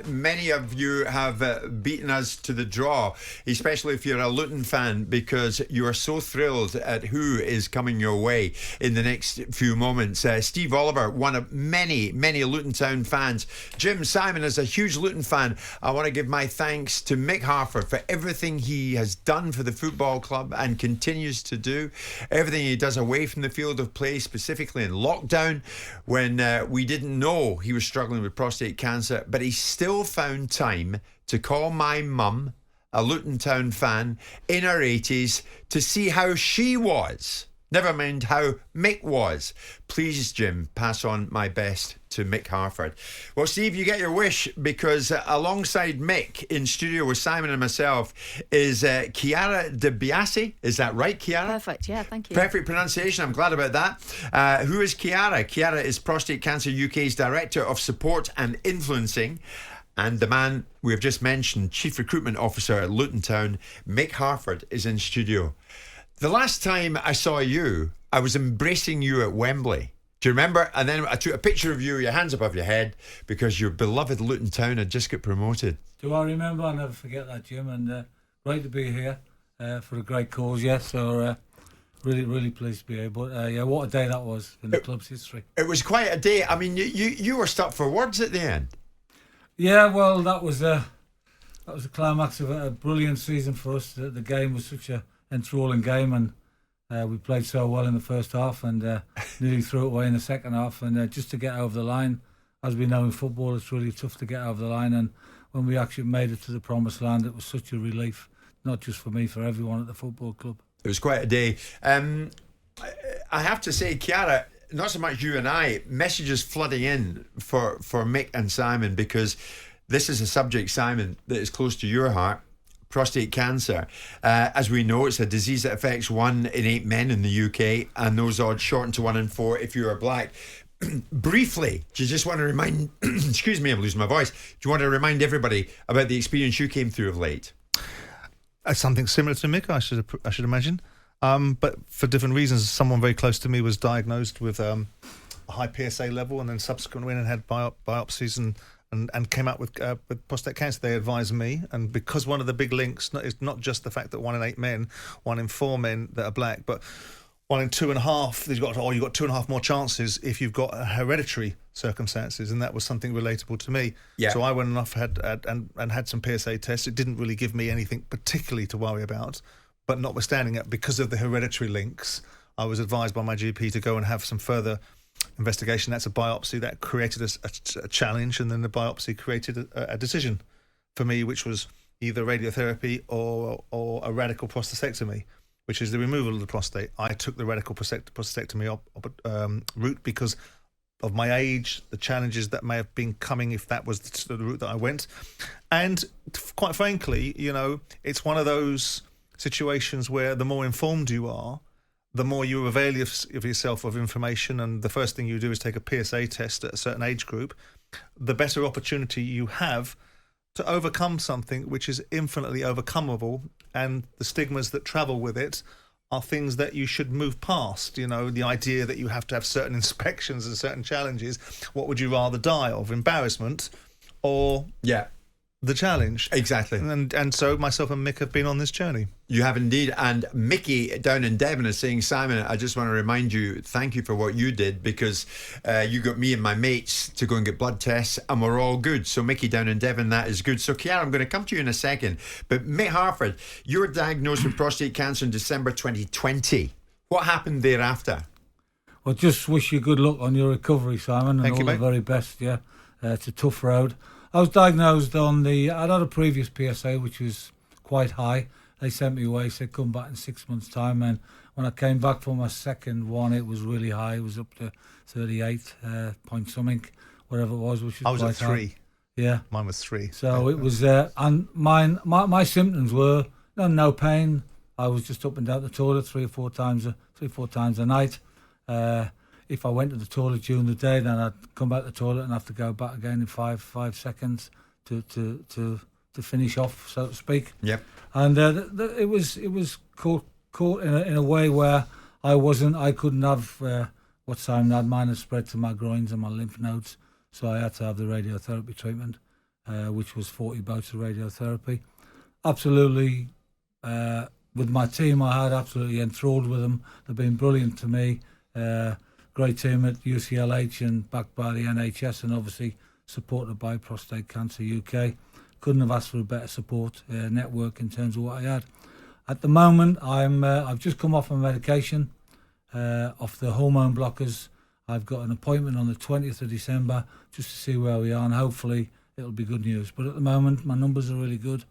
many of you have beaten us to the draw, especially if you're a Luton fan, because you are so thrilled at who is coming your way in the next few moments. Steve Oliver, one of many Luton Town fans. Jim Simon is a huge Luton fan. I want to give my thanks to Mick Harford for everything he has done for the football club and continues to do. Everything he does away from the field of play, specifically in lockdown, when we didn't know he was struggling with prostate cancer, but he still found time to call my mum, a Luton Town fan, in her 80s to see how she was. Never mind how Mick was. Please, Jim, pass on my best to Mick Harford. Well, Steve, you get your wish, because alongside Mick in studio with Simon and myself is Chiara de Biase. Is that right, Chiara? Perfect, yeah, thank you. Perfect pronunciation, I'm glad about that. Who is Chiara? Chiara is Prostate Cancer UK's Director of Support and Influencing. And the man we have just mentioned, Chief Recruitment Officer at Luton Town, Mick Harford, is in studio. The last time I saw you, I was embracing you at Wembley. Do you remember? And then I took a picture of you, your hands above your head, because your beloved Luton Town had just got promoted. Do I remember? I'll never forget that, Jim. And great to be here for a great cause, yes. So really pleased to be here. But yeah, what a day that was in the club's history. It was quite a day. I mean, you were stuck for words at the end. Yeah, well, that was a climax of a brilliant season for us. The game was such a enthralling game, and we played so well in the first half and nearly threw it away in the second half. And just to get over the line, as we know in football, it's really tough to get over the line. And when we actually made it to the promised land, it was such a relief, not just for me, for everyone at the football club. It was quite a day. I have to say, Chiara, not so much you and I, messages flooding in for Mick and Simon, because this is a subject, Simon, that is close to your heart. Prostate cancer. As we know, it's a disease that affects 1 in 8 men in the UK, and those odds shorten to 1 in 4 if you are black. Briefly, do you just want to remind, excuse me, I'm losing my voice. Do you want to remind everybody about the experience you came through of late? Something similar to Mick, I should imagine. But for different reasons. Someone very close to me was diagnosed with a high PSA level, and then subsequently went and had biopsies and came out with prostate cancer. They advised me, and because one of the big links is not just the fact that 1 in 8 men, 1 in 4 men that are black, but 1 in 2.5, you've got 2.5 more chances if you've got hereditary circumstances, and that was something relatable to me. Yeah. So I went off and had some PSA tests. It didn't really give me anything particularly to worry about, but notwithstanding it, because of the hereditary links, I was advised by my GP to go and have some further investigation. That's a biopsy that created a challenge, and then the biopsy created a decision for me, which was either radiotherapy or a radical prostatectomy, which is the removal of the prostate. I took the radical prostatectomy route because of my age, the challenges that may have been coming if that was the route that I went. And quite frankly, it's one of those situations where the more informed you are, the more you avail of yourself of information, and the first thing you do is take a PSA test at a certain age group, the better opportunity you have to overcome something which is infinitely overcomable, and the stigmas that travel with it are things that you should move past. The idea that you have to have certain inspections and certain challenges. What would you rather die of, embarrassment or the challenge? Exactly. And so myself and Mick have been on this journey. You have indeed. And Mickey down in Devon is saying, Simon, I just want to remind you, thank you for what you did, because you got me and my mates to go and get blood tests, and we're all good. So Mickey down in Devon, that is good. So Chiara, I'm going to come to you in a second. But Mick Harford, you were diagnosed with prostate cancer in December 2020. What happened thereafter? Well, just wish you good luck on your recovery, Simon, and thank you, all the very best. Yeah, it's a tough road. I was diagnosed I'd had a previous PSA, which was quite high. They sent me away, said come back in 6 months' time. And when I came back for my second one, it was really high. It was up to 38 point something, whatever it was, which was I was quite at 3. High. Yeah. Mine was 3. So it was, and my symptoms were no pain. I was just up and down the toilet 3 or 4 times a night. If I went to the toilet during the day, then I'd come back to the toilet and have to go back again in 5 seconds to finish off, so to speak. Yep. And it was caught in a way where I couldn't have what Simon had. Mine had spread to my groins and my lymph nodes, so I had to have the radiotherapy treatment. which was 40 bouts of radiotherapy. Absolutely, with my team I had, absolutely enthralled with them. They've been brilliant to me. Great team at UCLH and backed by the NHS and obviously supported by Prostate Cancer UK. Couldn't have asked for a better support network in terms of what I had. At the moment, I've just come off my medication, off the hormone blockers. I've got an appointment on the 20th of December just to see where we are, and hopefully it'll be good news. But at the moment, my numbers are really good.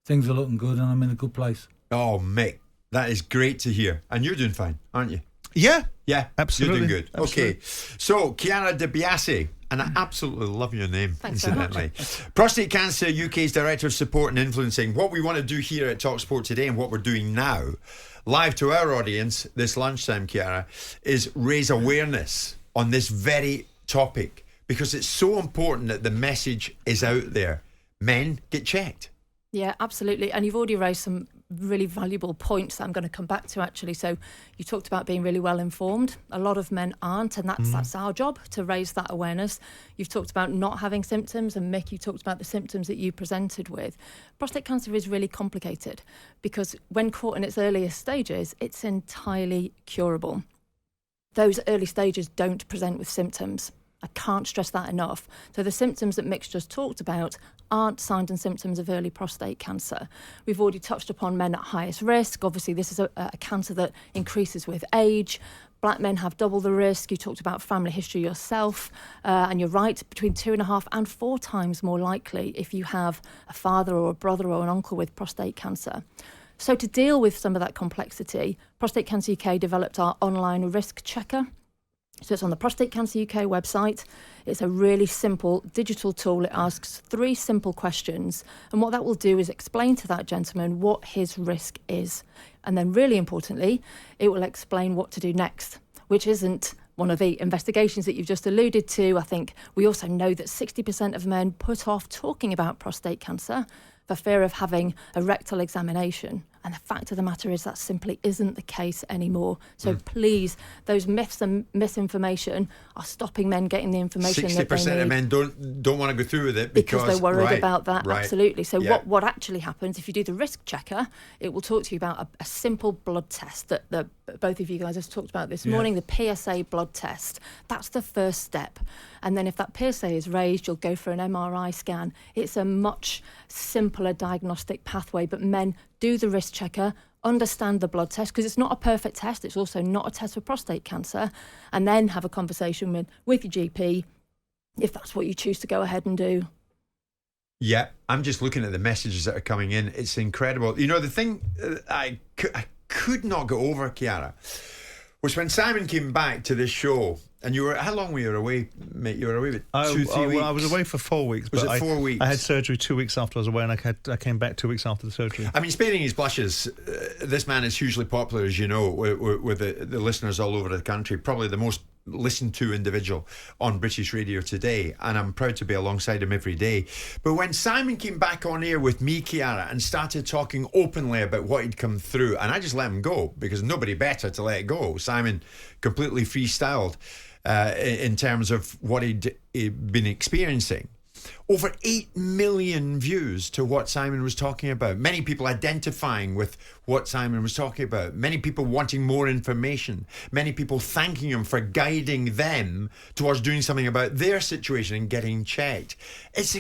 Things are looking good, and I'm in a good place. Oh, Mick, that is great to hear. And you're doing fine, aren't you? Yeah, Yeah, absolutely. You're doing good. Absolutely. Okay, so Chiara de Biase, and I absolutely love your name, Thanks very incidentally. Prostate Cancer UK's Director of Support and Influencing. What we want to do here at talkSPORT today, and what we're doing now, live to our audience this lunchtime, Chiara, is raise awareness on this very topic, because it's so important that the message is out there. Men, get checked. Yeah, absolutely. And you've already raised some really valuable points that I'm going to come back to, actually. So you talked about being really well informed. A lot of men aren't, and that's our job, to raise that awareness. You've talked about not having symptoms, and Mick, you talked about the symptoms that you presented with. Prostate cancer is really complicated because when caught in its earliest stages, it's entirely curable. Those early stages don't present with symptoms. I can't stress that enough. So the symptoms that Mick's just talked about aren't signs and symptoms of early prostate cancer. We've already touched upon men at highest risk. Obviously, this is a cancer that increases with age. Black men have double the risk. You talked about family history yourself, and you're right, between 2.5 and 4 times more likely if you have a father or a brother or an uncle with prostate cancer. So to deal with some of that complexity, Prostate Cancer UK developed our online risk checker. So it's on the Prostate Cancer UK website. It's a really simple digital tool. It asks 3 simple questions. And what that will do is explain to that gentleman what his risk is. And then really importantly, it will explain what to do next, which isn't one of the investigations that you've just alluded to. I think we also know that 60% of men put off talking about prostate cancer for fear of having a rectal examination. And the fact of the matter is that simply isn't the case anymore. So please, those myths and misinformation are stopping men getting the information that they need. 60% of men don't want to go through with it because they're worried about that. Right. Absolutely. So Yeah. what actually happens, if you do the risk checker, it will talk to you about a simple blood test that both of you guys have talked about this morning, the PSA blood test. That's the first step. And then if that PSA is raised, you'll go for an MRI scan. It's a much simpler diagnostic pathway, but men do the risk checker, understand the blood test, because it's not a perfect test. It's also not a test for prostate cancer, and then have a conversation with your GP if that's what you choose to go ahead and do. Yeah, I'm just looking at the messages that are coming in. It's incredible. You know, the thing I could not get over, Chiara, was when Simon came back to this show. And you were, how long were you away, mate? You were away with 2-3 weeks? Well, I was away for 4 weeks. Was but it 4 weeks? I had surgery 2 weeks after I was away, and I came back 2 weeks after the surgery. I mean, sparing his blushes, this man is hugely popular, as you know, with the listeners all over the country. Probably the most listened to individual on British radio today, and I'm proud to be alongside him every day. But when Simon came back on air with me, Chiara, and started talking openly about what he'd come through, and I just let him go because nobody better to let it go. Simon completely freestyled in terms of what he'd been experiencing. Over 8 million views to what Simon was talking about. Many people identifying with what Simon was talking about. Many people wanting more information. Many people thanking him for guiding them towards doing something about their situation and getting checked. It's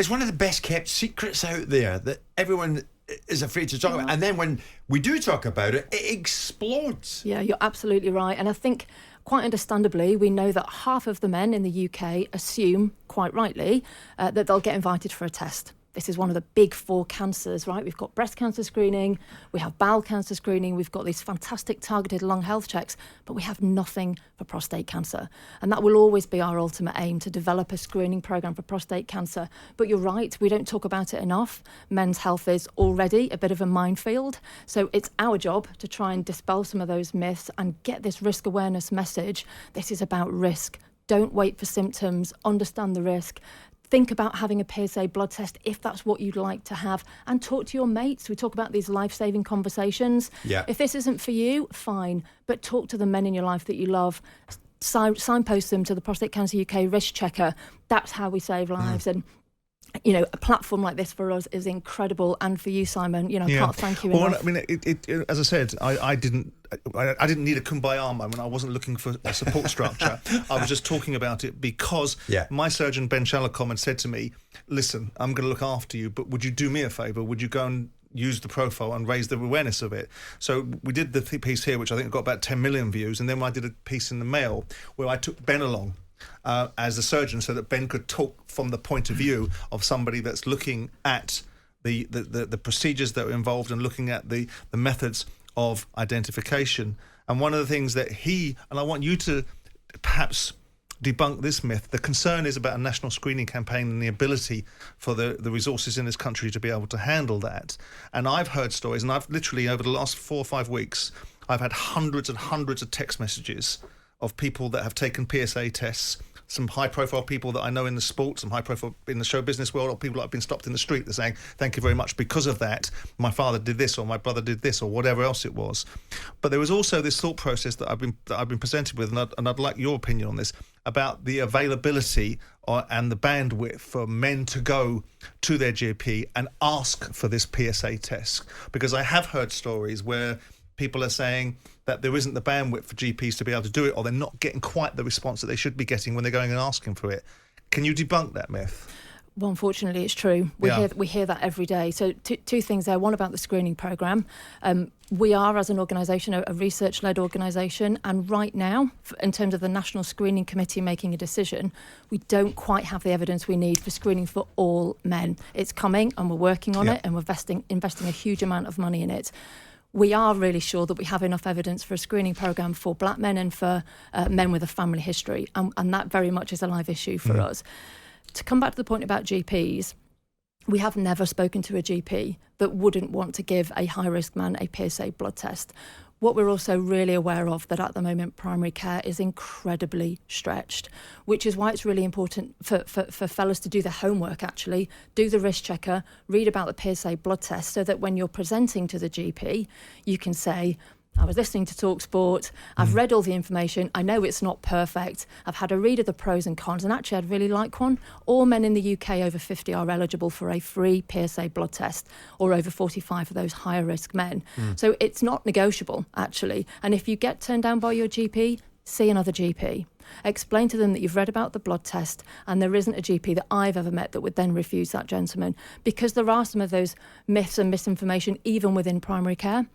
one of the best kept secrets out there that everyone is afraid to talk about. And then when we do talk about it, it explodes. Yeah, you're absolutely right. And I think quite understandably, we know that half of the men in the UK assume, quite rightly, that they'll get invited for a test. This is one of the big 4 cancers, right? We've got breast cancer screening, we have bowel cancer screening, we've got these fantastic targeted lung health checks, but we have nothing for prostate cancer. And that will always be our ultimate aim, to develop a screening programme for prostate cancer. But you're right, we don't talk about it enough. Men's health is already a bit of a minefield. So it's our job to try and dispel some of those myths and get this risk awareness message. This is about risk. Don't wait for symptoms, understand the risk. Think about having a PSA blood test if that's what you'd like to have, and talk to your mates. We talk about these life-saving conversations. Yeah. If this isn't for you, fine, but talk to the men in your life that you love. Signpost them to the Prostate Cancer UK risk checker. That's how we save lives. And a platform like this for us is incredible, and for you, Simon, I can't thank you enough. I mean, as I said, I didn't need a kumbaya moment. I wasn't looking for a support structure. I was just talking about it because my surgeon, Ben Shalacom, had said to me, listen, I'm going to look after you, but would you do me a favour? Would you go and use the profile and raise the awareness of it? So we did the piece here, which I think got about 10 million views, and then I did a piece in the Mail where I took Ben along as a surgeon, so that Ben could talk from the point of view of somebody that's looking at the procedures that are involved and looking at the methods of identification. And one of the things that and I want you to perhaps debunk this myth, the concern is about a national screening campaign and the ability for the resources in this country to be able to handle that. And I've heard stories, and I've literally, over the last 4 or 5 weeks, I've had hundreds and hundreds of text messages of people that have taken PSA tests, some high-profile people that I know in the sports, some high-profile in the show business world, or people that have been stopped in the street. They're saying, thank you very much, because of that, my father did this, or my brother did this, or whatever else it was. But there was also this thought process that I've been presented with, and I'd like your opinion on this, about the availability and the bandwidth for men to go to their GP and ask for this PSA test. Because I have heard stories where people are saying that there isn't the bandwidth for GPs to be able to do it, or they're not getting quite the response that they should be getting when they're going and asking for it. Can you debunk that myth? Well, unfortunately, it's true. We hear that every day. So two things there. One, about the screening programme. We are, as an organisation, a research-led organisation, and right now, in terms of the National Screening Committee making a decision, we don't quite have the evidence we need for screening for all men. It's coming, and we're working on it, and we're investing a huge amount of money in it. We are really sure that we have enough evidence for a screening programme for black men and for men with a family history, and that very much is a live issue for us. To come back to the point about GPs, we have never spoken to a GP that wouldn't want to give a high-risk man a PSA blood test. What we're also really aware of, that at the moment primary care is incredibly stretched, which is why it's really important for fellas to do the homework, actually, do the risk checker, read about the PSA blood test, so that when you're presenting to the GP, you can say, I was listening to talkSPORT, I've read all the information, I know it's not perfect, I've had a read of the pros and cons, and actually I'd really like one. All men in the UK over 50 are eligible for a free PSA blood test, or over 45 for those higher risk men. So it's not negotiable, actually. And if you get turned down by your GP, see another GP. Explain to them that you've read about the blood test, and there isn't a GP that I've ever met that would then refuse that gentleman, because there are some of those myths and misinformation even within primary care.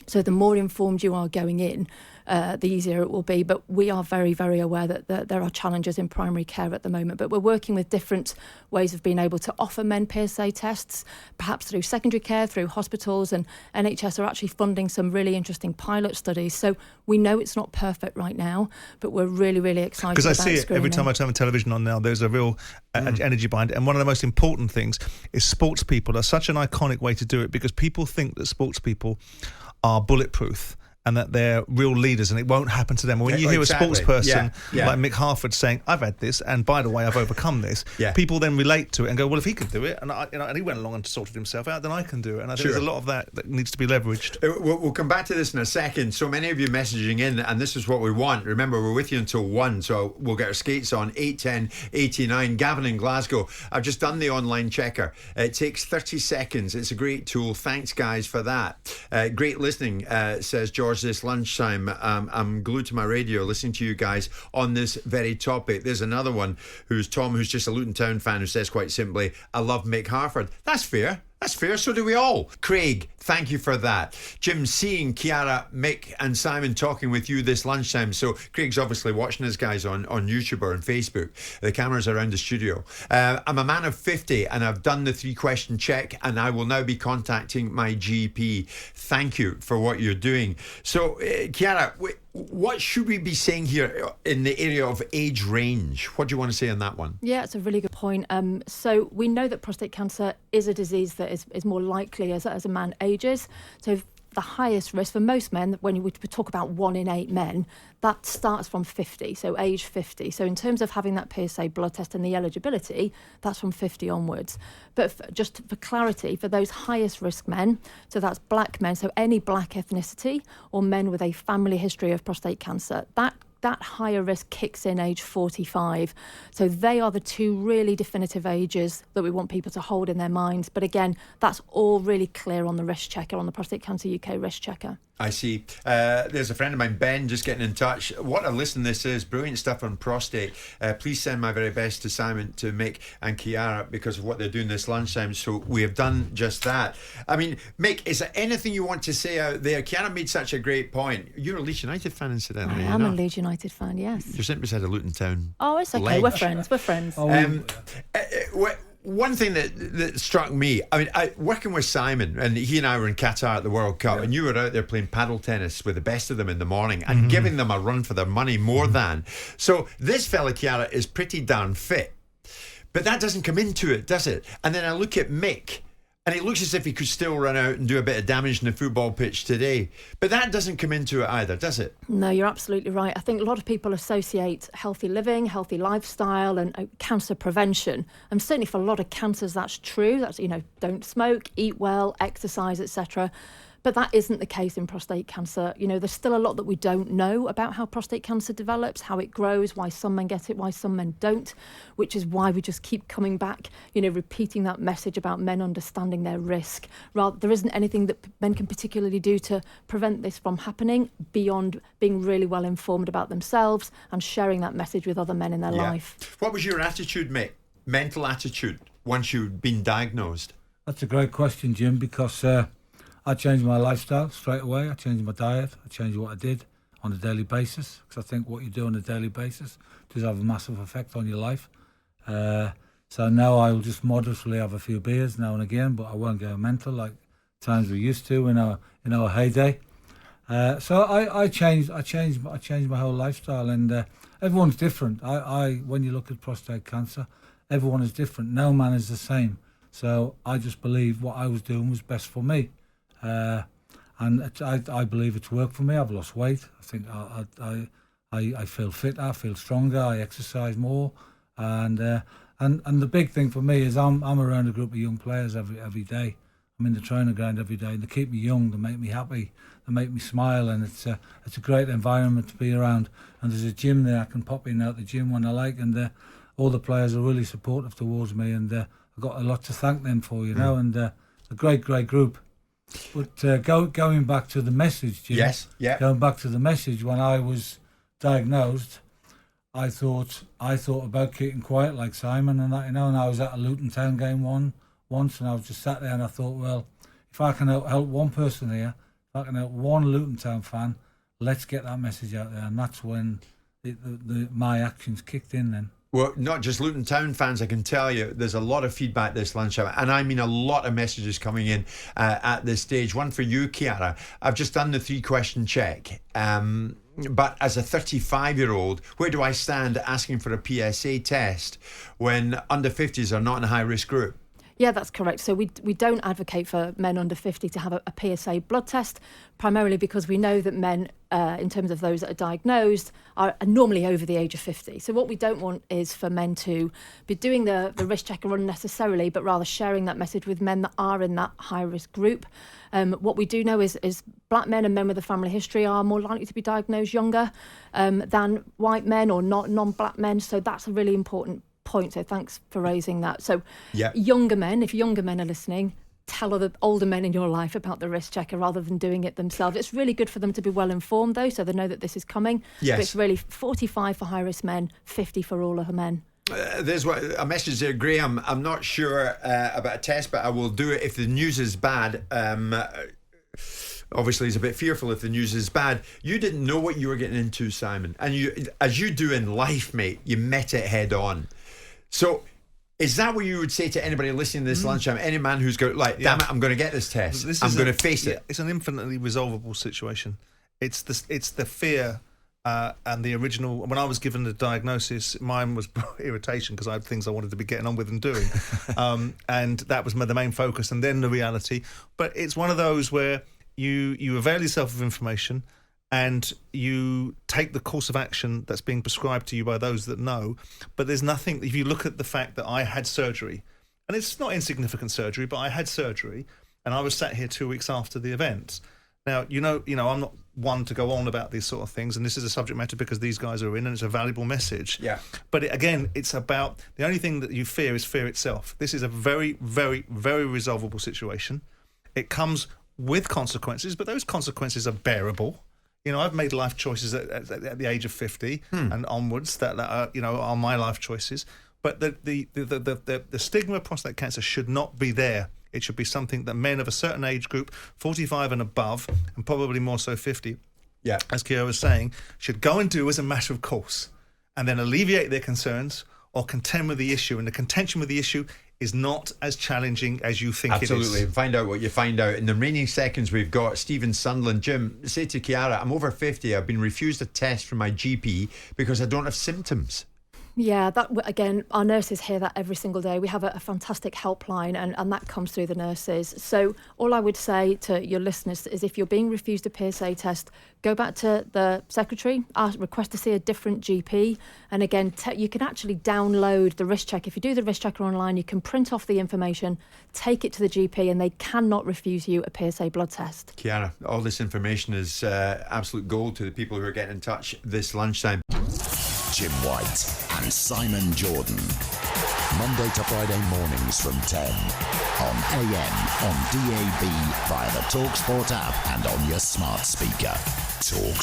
So the more informed you are going in, the easier it will be. But we are very, very aware that there are challenges in primary care at the moment. But we're working with different ways of being able to offer men PSA tests, perhaps through secondary care, through hospitals, and NHS are actually funding some really interesting pilot studies. So we know it's not perfect right now, but we're really, really excited about screening. Because I see it every time I turn the television on now, there's a real energy behind it. And one of the most important things is sports people are such an iconic way to do it, because people think that sports people are bulletproof and that they're real leaders and it won't happen to them. When you hear a sports person like Mick Harford saying, I've had this, and by the way, I've overcome this, people then relate to it and go, well, if he can do it, and and he went along and sorted himself out, then I can do it. And I think there's a lot of that needs to be leveraged. We'll come back to this in a second. So many of you messaging in, and this is what we want. Remember, we're with you until 1, so we'll get our skates on. 810 89. Gavin in Glasgow. I've just done the online checker. It takes 30 seconds. It's a great tool. Thanks, guys, for that. Great listening, says George, this lunchtime. I'm glued to my radio listening to you guys on this very topic. There's another one who's Tom, who's just a Luton Town fan, who says quite simply, I love Mick Harford. That's fair. That's fair, so do we all. Craig, thank you for that. Jim, seeing Chiara, Mick and Simon talking with you this lunchtime. So Craig's obviously watching us, guys, on YouTube or on Facebook. The camera's around the studio. I'm a man of 50 and I've done the 3-question check, and I will now be contacting my GP. Thank you for what you're doing. So, Chiara, what should we be saying here in the area of age range? What do you want to say on that one? Yeah, it's a really good point. So we know that prostate cancer is a disease that is more likely as a man ages. So the highest risk for most men, when we talk about 1 in 8 men, that starts from 50, so age 50. So in terms of having that PSA blood test and the eligibility, that's from 50 onwards. But just for clarity, for those highest risk men, so that's black men, so any black ethnicity, or men with a family history of prostate cancer, that that higher risk kicks in age 45. So they are the two really definitive ages that we want people to hold in their minds. But again, that's all really clear on the risk checker, on the Prostate Cancer UK risk checker. I see. There's a friend of mine, Ben, just getting in touch. What a listen this is. Brilliant stuff on prostate. Please send my very best to Simon, to Mick and Chiara because of what they're doing this lunchtime. So we have done just that. I mean, Mick, is there anything you want to say out there? Chiara made such a great point. You're a Leeds United fan, incidentally. I am a Leeds United fan, yes. You're sitting beside a Luton Town. Oh, it's okay. Ledge. We're friends. We're friends. One thing that struck me, I mean, working with Simon, and he and I were in Qatar at the World Cup, and you were out there playing paddle tennis with the best of them in the morning and giving them a run for their money more than. So this fella, Chiara, is pretty darn fit. But that doesn't come into it, does it? And then I look at Mick, and it looks as if he could still run out and do a bit of damage in the football pitch today. But that doesn't come into it either, does it? No, you're absolutely right. I think a lot of people associate healthy living, healthy lifestyle and cancer prevention. And certainly for a lot of cancers, that's true. That's, don't smoke, eat well, exercise, etc. But that isn't the case in prostate cancer. There's still a lot that we don't know about how prostate cancer develops, how it grows, why some men get it, why some men don't, which is why we just keep coming back, repeating that message about men understanding their risk. There isn't anything that men can particularly do to prevent this from happening beyond being really well informed about themselves and sharing that message with other men in their life. What was your attitude, mate? Mental attitude once you'd been diagnosed? That's a great question, Jim, because I changed my lifestyle straight away. I changed my diet. I changed what I did on a daily basis, because I think what you do on a daily basis does have a massive effect on your life. So now I will just moderately have a few beers now and again, but I won't go mental like times we used to in our heyday. So I changed my whole lifestyle, and everyone's different. When you look at prostate cancer, everyone is different. No man is the same. So I just believe what I was doing was best for me. And I believe it's worked for me. I've lost weight. I think I feel fitter, I feel stronger, I exercise more, and the big thing for me is I'm around a group of young players every day. I'm in the training ground every day, and they keep me young, they make me happy, they make me smile, and it's a great environment to be around. And there's a gym there, I can pop in out the gym when I like, and all the players are really supportive towards me, and I've got a lot to thank them for, and a great group. But going back to the message, Jim. Yes, yeah. Going back to the message, when I was diagnosed, I thought about keeping quiet like Simon and that, and I was at a Luton Town game once, and I was just sat there and I thought, well, if I can help one person here, if I can help one Luton Town fan, let's get that message out there. And that's when my actions kicked in then. Well, not just Luton Town fans, I can tell you, there's a lot of feedback this lunchtime, and I mean a lot of messages coming in at this stage. One for you, Chiara. I've just done the 3-question check, but as a 35-year-old, where do I stand asking for a PSA test when under 50s are not in a high-risk group? Yeah, that's correct. So we don't advocate for men under 50 to have a PSA blood test, primarily because we know that men, in terms of those that are diagnosed, are normally over the age of 50. So what we don't want is for men to be doing the risk checker unnecessarily, but rather sharing that message with men that are in that high-risk group. What we do know is black men and men with a family history are more likely to be diagnosed younger than white men or non-black men. So that's a really important point, so thanks for raising that. So younger men, if younger men are listening, tell other older men in your life about the risk checker rather than doing it themselves. It's really good for them to be well informed though, so they know that this is coming. Yes. But it's really 45 for high risk men, 50 for all other men. There's a message there, Graeme. I'm not sure about a test, but I will do it if the news is bad. Obviously, he's a bit fearful if the news is bad. You didn't know what you were getting into, Simon, and you, as you do in life, mate, you met it head on. So, is that what you would say to anybody listening to this lunchtime? Any man who's going, damn it, I'm going to get this test. I'm going to face it. It's an infinitely resolvable situation. It's the fear and the original. When I was given the diagnosis, mine was irritation because I had things I wanted to be getting on with and doing, and that was the main focus. And then the reality. But it's one of those where you avail yourself of information, and you take the course of action that's being prescribed to you by those that know. But there's nothing, if you look at the fact that I had surgery, and it's not insignificant surgery, but I had surgery, and I was sat here 2 weeks after the event. Now, I'm not one to go on about these sort of things, and this is a subject matter because these guys are in, and it's a valuable message. Yeah. But again, it's about the only thing that you fear is fear itself. This is a very, very, very resolvable situation. It comes with consequences, but those consequences are bearable. You know, I've made life choices at the age of 50 and onwards that are, you know, are my life choices. But the stigma of prostate cancer should not be there. It should be something that men of a certain age group, 45 and above, and probably more so 50, as Chiara was saying, should go and do as a matter of course, and then alleviate their concerns or contend with the issue. And the contention with the issue is not as challenging as you think it is. Absolutely. Find out what you find out. In the remaining seconds we've got, Stephen Sunderland. Jim, say to Chiara, I'm over 50. I've been refused a test from my GP because I don't have symptoms. Yeah, that again, our nurses hear that every single day. We have a fantastic helpline, and that comes through the nurses. So all I would say to your listeners is, if you're being refused a PSA test, go back to the secretary, request to see a different GP. And again, you can actually download the risk check. If you do the risk checker online, you can print off the information, take it to the GP, and they cannot refuse you a PSA blood test. Chiara, all this information is absolute gold to the people who are getting in touch this lunchtime. Jim White and Simon Jordan. Monday to Friday mornings from 10 on AM, on DAB, via the talkSPORT app and on your smart speaker. talkSPORT.